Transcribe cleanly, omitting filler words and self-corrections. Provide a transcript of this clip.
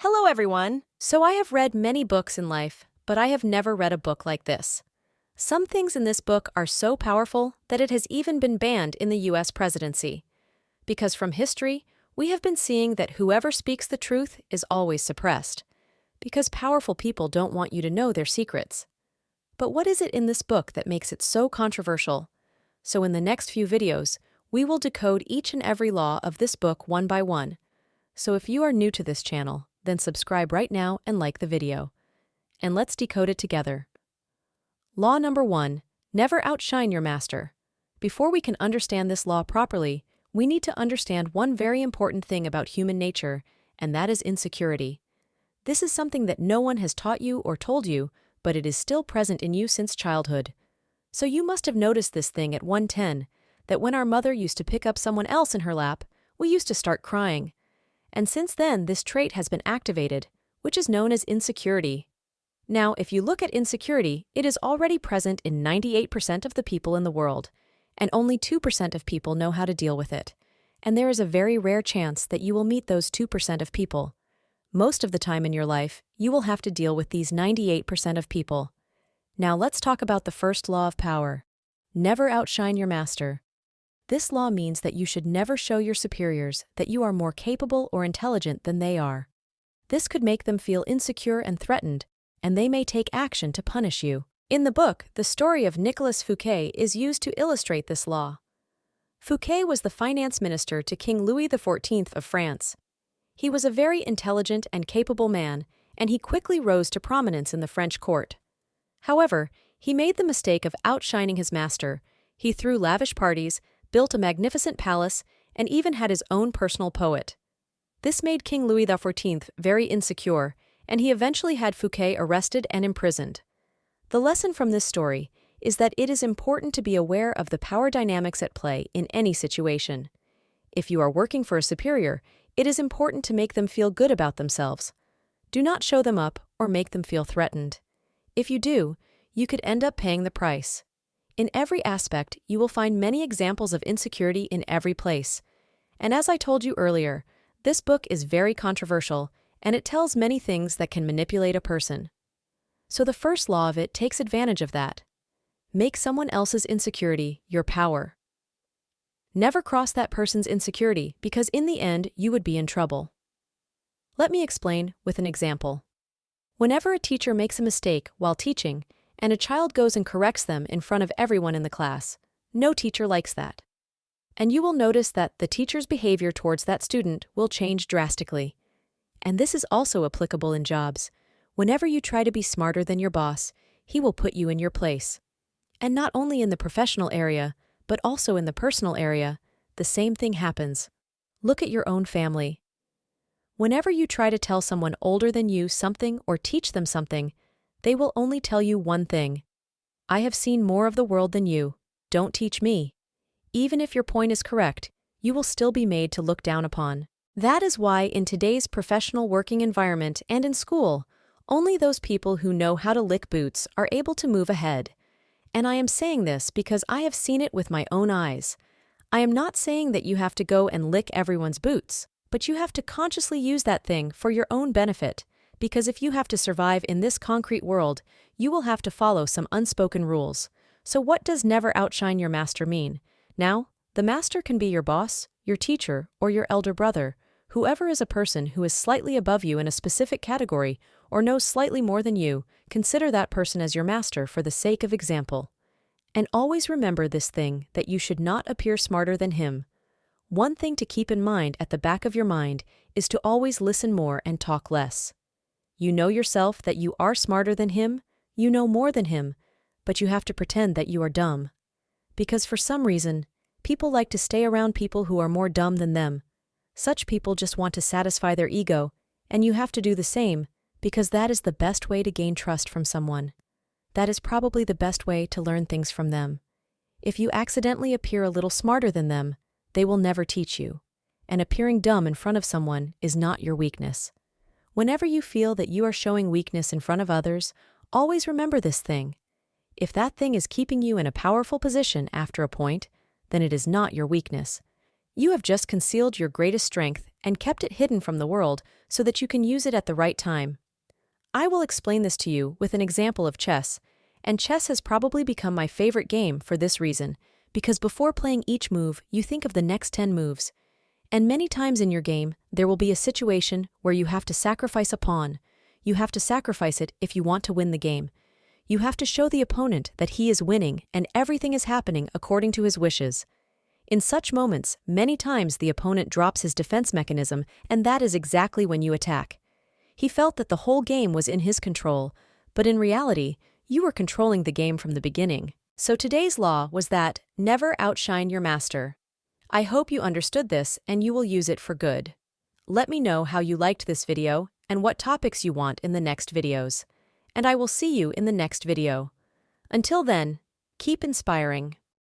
Hello, everyone. So I have read many books in life, but I have never read a book like this. Some things in this book are so powerful that it has even been banned in the US presidency. Because from history, we have been seeing that whoever speaks the truth is always suppressed. Because powerful people don't want you to know their secrets. But what is it in this book that makes it so controversial? So in the next few videos, we will decode each and every law of this book one by one. So if you are new to this channel, then subscribe right now and like the video. And let's decode it together. Law number 1, never outshine your master. Before we can understand this law properly, we need to understand one very important thing about human nature, and that is insecurity. This is something that no one has taught you or told you, but it is still present in you since childhood. So you must have noticed this thing at 110, that when our mother used to pick up someone else in her lap, we used to start crying. And since then, this trait has been activated, which is known as insecurity. Now, if you look at insecurity, it is already present in 98% of the people in the world, and only 2% of people know how to deal with it. And there is a very rare chance that you will meet those 2% of people. Most of the time in your life, you will have to deal with these 98% of people. Now let's talk about the first law of power. Never outshine your master. This law means that you should never show your superiors that you are more capable or intelligent than they are. This could make them feel insecure and threatened, and they may take action to punish you. In the book, the story of Nicolas Fouquet is used to illustrate this law. Fouquet was the finance minister to King Louis XIV of France. He was a very intelligent and capable man, and he quickly rose to prominence in the French court. However, he made the mistake of outshining his master. He threw lavish parties, built a magnificent palace, and even had his own personal poet. This made King Louis XIV very insecure, and he eventually had Fouquet arrested and imprisoned. The lesson from this story is that it is important to be aware of the power dynamics at play in any situation. If you are working for a superior, it is important to make them feel good about themselves. Do not show them up or make them feel threatened. If you do, you could end up paying the price. In every aspect, you will find many examples of insecurity in every place. And as I told you earlier, this book is very controversial, and it tells many things that can manipulate a person. So the first law of it takes advantage of that. Make someone else's insecurity your power. Never cross that person's insecurity, because in the end, you would be in trouble. Let me explain with an example. Whenever a teacher makes a mistake while teaching, and a child goes and corrects them in front of everyone in the class, no teacher likes that. And you will notice that the teacher's behavior towards that student will change drastically. And this is also applicable in jobs. Whenever you try to be smarter than your boss, he will put you in your place. And not only in the professional area, but also in the personal area, the same thing happens. Look at your own family. Whenever you try to tell someone older than you something or teach them something, they will only tell you one thing. I have seen more of the world than you. Don't teach me. Even if your point is correct, you will still be made to look down upon. That is why in today's professional working environment and in school, only those people who know how to lick boots are able to move ahead. And I am saying this because I have seen it with my own eyes. I am not saying that you have to go and lick everyone's boots, but you have to consciously use that thing for your own benefit, because if you have to survive in this concrete world, you will have to follow some unspoken rules. So what does never outshine your master mean? Now, the master can be your boss, your teacher, or your elder brother. Whoever is a person who is slightly above you in a specific category or knows slightly more than you, consider that person as your master for the sake of example. And always remember this thing, that you should not appear smarter than him. One thing to keep in mind at the back of your mind is to always listen more and talk less. You know yourself that you are smarter than him, you know more than him, but you have to pretend that you are dumb. Because for some reason, people like to stay around people who are more dumb than them. Such people just want to satisfy their ego, and you have to do the same, because that is the best way to gain trust from someone. That is probably the best way to learn things from them. If you accidentally appear a little smarter than them, they will never teach you. And appearing dumb in front of someone is not your weakness. Whenever you feel that you are showing weakness in front of others, always remember this thing. If that thing is keeping you in a powerful position after a point, then it is not your weakness. You have just concealed your greatest strength and kept it hidden from the world so that you can use it at the right time. I will explain this to you with an example of chess, and chess has probably become my favorite game for this reason, because before playing each move, you think of the next 10 moves. And many times in your game, there will be a situation where you have to sacrifice a pawn. You have to sacrifice it if you want to win the game. You have to show the opponent that he is winning and everything is happening according to his wishes. In such moments, many times the opponent drops his defense mechanism, and that is exactly when you attack. He felt that the whole game was in his control, but in reality, you were controlling the game from the beginning. So today's law was that never outshine your master. I hope you understood this and you will use it for good. Let me know how you liked this video and what topics you want in the next videos. And I will see you in the next video. Until then, keep inspiring.